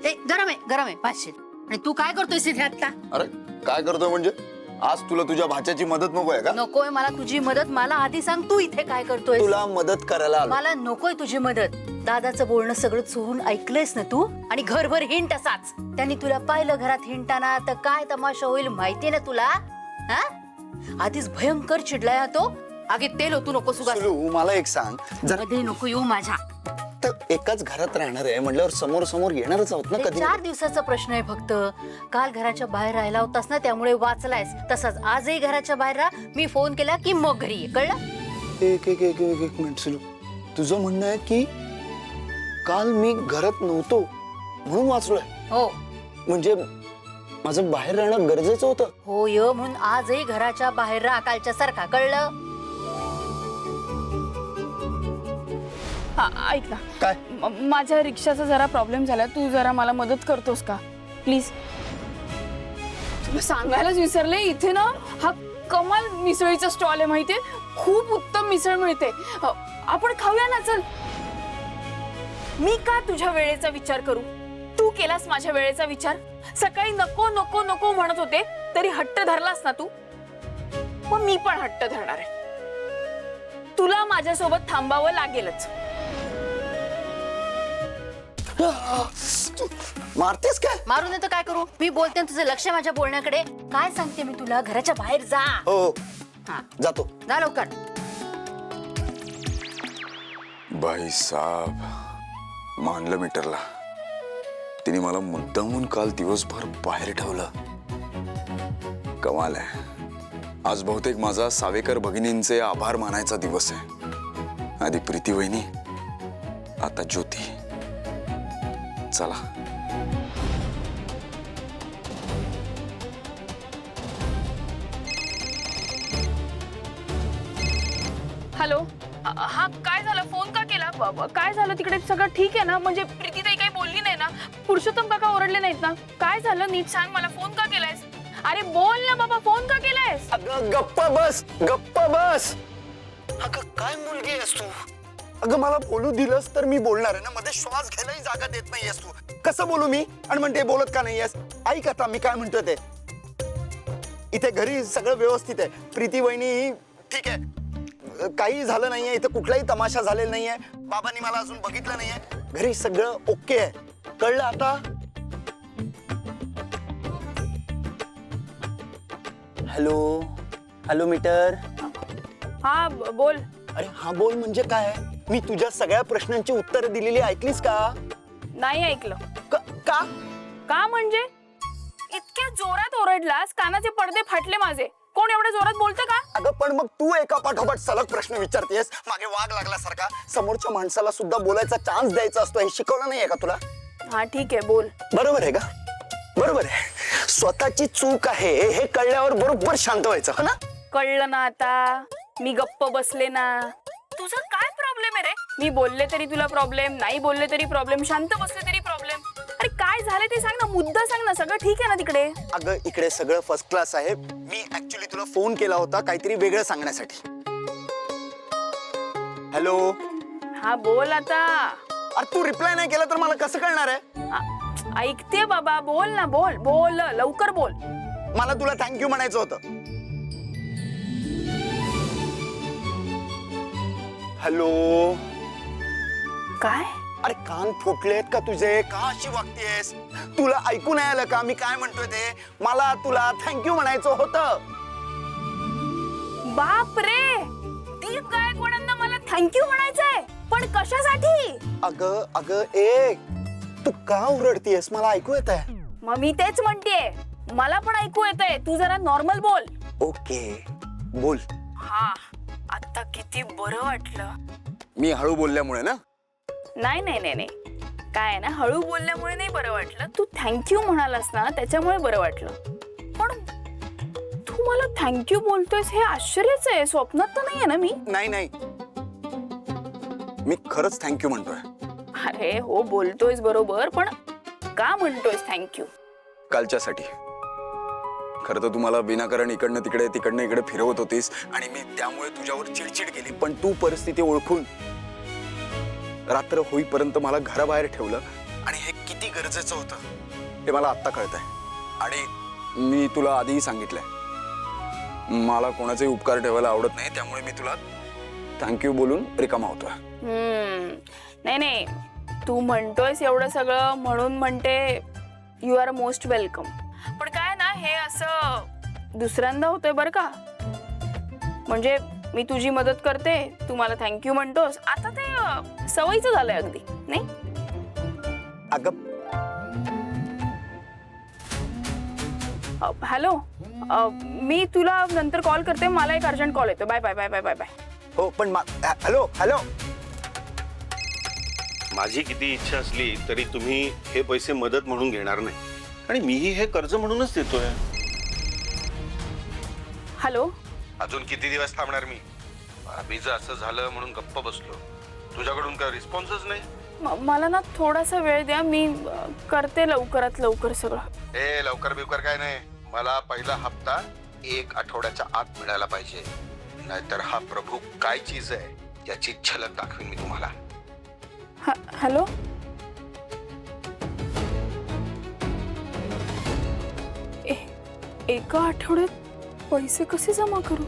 गरम आहे 500. आणि तू काय करतोयस इथे आता? अरे काय करतोय म्हणजे? आज तुला तुझ्या भाच्याची मदत नकोय का? नकोय मला तुझी मदत. मला आधी सांग तू इथे काय करतोय? तुला मदत करायला आलो. मला नकोय तुझी मदत. दादाचं बोलणं सगळं चोरून ऐकलंयस ना तू? आणि घरभर हिंट असाच. त्यांनी तुला पाहिलं घरात हिंटाना तर काय तमाशा होईल माहितीये ना तुला? हा? आधीच भयंकर चिडलाय हा तो. आगे तेल होतू नको सुगा. सुलू, मला एक सांग, जर मध्ये नको येऊ माझ्या. तर एकाच घरात राहणार आहे म्हटल्यावर समोर समोर येणारच आहोत ना कधी. 4 दिवसाचा प्रश्न आहे फक्त. काल घराच्या बाहेर राहिला होतास ना त्यामुळे वाचलायस. तसाच आजही घराच्या बाहेर राहा. मी फोन केला की मग घरी ये. कळलं? एक मिनिट सुलू, तुझं म्हणणं आहे की काल मी घरात नव्हतो म्हणून वाचलोय? हो म्हणजे माझं बाहेर राहणं गरजेचं होतं? हो य म्हणून आजही घराच्या बाहेर राहा कालच्या सारखा. कळलं? हा ऐक ना, काय? माझ्या रिक्षाचा जरा प्रॉब्लेम झाला. तू जरा मला मदत करतोस का प्लीज? तुला सांगायलाच विसरले, इथे ना हा कमाल मिसळीचा स्टॉल आहे माहितीये. खूप उत्तम मिसळ मिळते. आपण खाऊया ना, चल. मी का तुझ्या वेळेचा विचार करू? तू केलास माझ्या वेळेचा विचार. सकाळी नको नको नको म्हणत होते तरी हट्ट धरलास ना तू. मग मी पण हट्ट धरणार आहे. तुला माझ्यासोबत थांबावं लागेलच. मारतेस काय? मारून येतो काय करू? मी बोलते ना, तुझं लक्ष माझ्या बोलण्याकडे. काय सांगते मी तुला? घराच्या बाहेर जा. हो हा जातो. जा लवकर. भाई साहब, मानलं मीटरला. तिने मला मुद्दामून काल दिवसभर बाहेर ठेवलं. कमाल आहे. आज बहुतेक माझा सावेकर भगिनींचे आभार मानायचा दिवस आहे. आधी प्रीती वहिनी, आता ज्योती. चला. हॅलो. हा काय झालं? फोन का केला? काय झालं तिकडे? सगळं ठीक आहे ना? म्हणजे प्रीतीताई काही बोलली नाही ना? पुरुषोत्तम काका ओरडले नाहीत ना? काय झालं नीट सांग मला. फोन का केलायस? अरे बोल ना बाबा, फोन का केलायस? अगं गप्पा बस, गप्पा बस. अगं काय मुलगी आहेस तू? अगं मला बोलू दिलंस तर मी बोलणार आहे ना. मध्ये श्वास घ्यायलाही जागा देत नाहीयेस तू. कसं बोलू मी? आणि म्हणते बोलत का नाहीयेस? ऐक आता मी काय म्हणतोय ते. इथे घरी सगळं व्यवस्थित आहे. प्रीती वहिनी ठीक आहे, काही झालं नाहीये. इथे कुठलाही तमाशा झालेला नाहीये. बाबांनी मला अजून बघितलं नाहीये. घरी सगळं ओके आहे. कळलं आता? हॅलो हॅलो मीटर. हा बोल. अरे हा बोल म्हणजे काय? मी तुझ्या सगळ्या प्रश्नांची उत्तरं दिलेली ऐकलीस का? नाही ऐकलं. का? का म्हणजे? इतक्या जोरात ओरडलास, कानाचे पडदे फाटले माझे. कोण एवढ्या जोरात बोलतं का? अगं पण मग तू एका पाठोपाठ सलग प्रश्न विचारतेस मागे वाघ लागल्यासारखा. समोरच्या माणसाला सुद्धा बोलायचा चान्स द्यायचा असतो. हे शिकवलं नाहीये का तुला? हा ठीक आहे, बोल. बरोबर आहे का? बरोबर आहे. स्वतःची चूक आहे हे कळल्यावर बरोबर शांत व्हायचं, हो ना? कळलं ना आता. मी गप्प बसले ना. तुझा काय प्रॉब्लेम आहे रे? मी बोलले तरी तुला प्रॉब्लेम, नाही बोलले तरी प्रॉब्लेम, शांत बसले तरी प्रॉब्लेम. अरे काय झालं ते सांग ना, मुद्दा सांग ना. सगळं ठीक आहे ना तिकडे? अगं इकडे सगळं फर्स्ट क्लास आहे. मी ऍक्च्युली तुला फोन केला होता काहीतरी वेगळं सांगण्यासाठी. हॅलो. हा बोल आता. अरे तू रिप्लाय नाही केला तर मला कसं कळणार आहे? ऐकते बाबा, बोल ना. बोल बोल लवकर बोल. मला तुला थँक्यू म्हणायचं होतं. हॅलो. काय? अरे कान फुटलेत का तुझे? का अशी वागतेस? तुला ऐकू नाही आलं का मी काय म्हणतोय ते? मला तुला थँक्यू म्हणायचं होतं. बाप रे, दीप गायकवाडांना मला थँक्यू म्हणायचंय. पण कशासाठी? अगं अगं तू का ओरडतीयस? मला ऐकू येत आहे. मग मी तेच म्हणतेय, मला पण ऐकू येतंय. तू जरा नॉर्मल बोल. ओके बोल. हा आता किती बरं वाटलं. मी हळू बोलल्यामुळे ना? नाही नाही नाही नाही, काय ना, हळू बोलल्यामुळे नाही बरं वाटलं. तू थँक्यू म्हणालास ना त्याच्यामुळे बरं वाटलं. पण तू मला थँक्यू बोलतोयस हे आश्चर्यच आहे. स्वप्नात तर नाहीये ना मी? नाही नाही, मी खरंच थँक्यू म्हणतोय. अरे हो बोलतोयस बरोबर, पण का म्हणतोयस थँक्यू? कालच्यासाठी. खरं तर तुम्हाला विनाकारण इकडनं तिकडे तिकडनं इकडे फिरवत होतीस आणि मी त्यामुळे तुझ्यावर चिडचिड केली. पण तू परिस्थिती ओळखून रात्र होईपर्यंत मला घराबाहेर ठेवलं आणि हे किती गरजेचं होतं हे मला आत्ता कळतंय आणि मी तुला आधीही सांगितलंय मला कोणाचे उपकार ठेवायला आवडत नाही त्यामुळे मी तुला थँक्यू बोलून रिकामा होतोय. नाही नाही, तू म्हणतोयस एवढं सगळं म्हणून म्हणते यू आर मोस्ट वेलकम. पण काय ना, हे असं दुसऱ्यांदा होतंय बरं का. म्हणजे मी तुझी मदत करते, तू मला थँक्यू म्हणतोस, आता ते सवयीचं झालंय अगदी, नाही? अगं हॅलो, मी तुला नंतर कॉल करते, मला एक अर्जंट कॉल येतो. Bye bye bye bye bye bye. हो पण हॅलो हॅलो, माझी किती इच्छा असली तरी तुम्ही हे पैसे मदत म्हणून घेणार नाही आणि मीही हे कर्ज म्हणूनच देतोय. हॅलो, अजून किती दिवस थांबणार मी? भाभीचं असं झालं म्हणून गप्प बसलो, तुझ्याकडून काय रिस्पॉन्सच नाही. मला ना थोडासा वेळ द्या, मी करते लवकरात लवकर सगळं. ए लवकर बिवकर काय नाही, मला पहिला हप्ता 1 आठवड्याच्या आत मिळायला पाहिजे, नाहीतर हा प्रभू काय चीज आहे याची झलक दाखवीन मी तुम्हाला. हॅलो, एका आठवड्यात पैसे कसे जमा करू?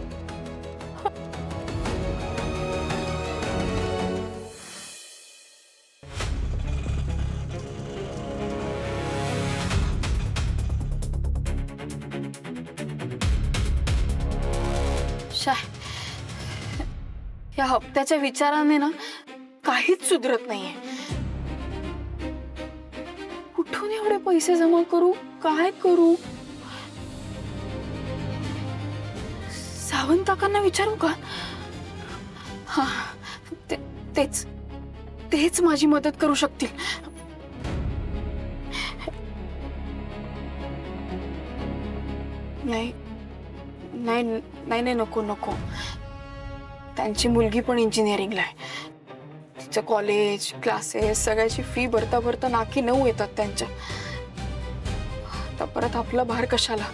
या हप्त्याच्या विचाराने ना काहीच सुधरत नाहीये. कुठून एवढे पैसे जमा करू, काय करू? सावंत काकांना विचारू का? हा, तेच माझी मदत करू शकतील. नाही नाही नाही नाही, नको नको. त्यांची मुलगी पण इंजिनिअरिंगला आहे. तिचं कॉलेज, क्लासेस सगळ्याची फी भरता भरता नाकी 9 येतात त्यांच्या. आता परत आपला भार कशाला?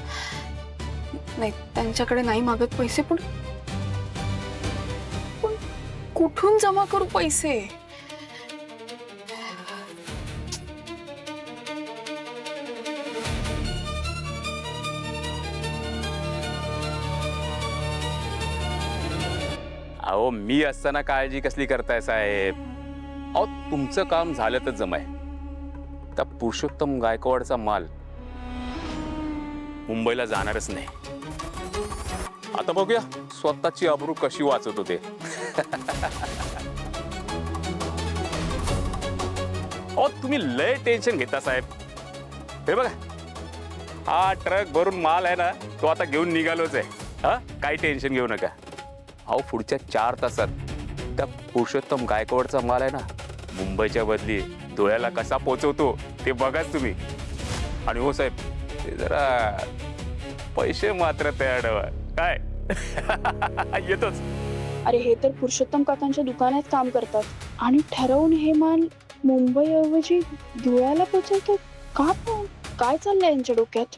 नाही, त्यांच्याकडे नाही मागत पैसे, पण कुठून जमा करू पैसे? अहो मी असताना काळजी कसली करताय साहेब? अहो तुमचं काम झालं तर जमाय. त्या पुरुषोत्तम गायकवाडचा माल मुंबईला जाणारच नाही. आता बघूया स्वतःची आबरू कशी वाचत होते. अहो तुम्ही लय टेन्शन घेता साहेब. हे बघा, हा ट्रक भरून माल आहे ना, तो आता घेऊन निघालोच आहे. हा, काही टेन्शन घेऊ नका. अहो पुढच्या 4 तासात त्या पुरुषोत्तम गायकवाडचा माल आहे ना, मुंबईच्या बदली धुळ्याला कसा पोचवतो ते बघाच तुम्ही. आणि हो साहेब, ते जरा पैसे मात्र तयार ठेवा. काय? येतोच. अरे हे तर पुरुषोत्तम काकांच्या दुकानात काम करतात आणि ठरवून हे माल मुंबईऐवजी धुळ्याला पोचवतात का? पण काय चाललंय यांच्या डोक्यात?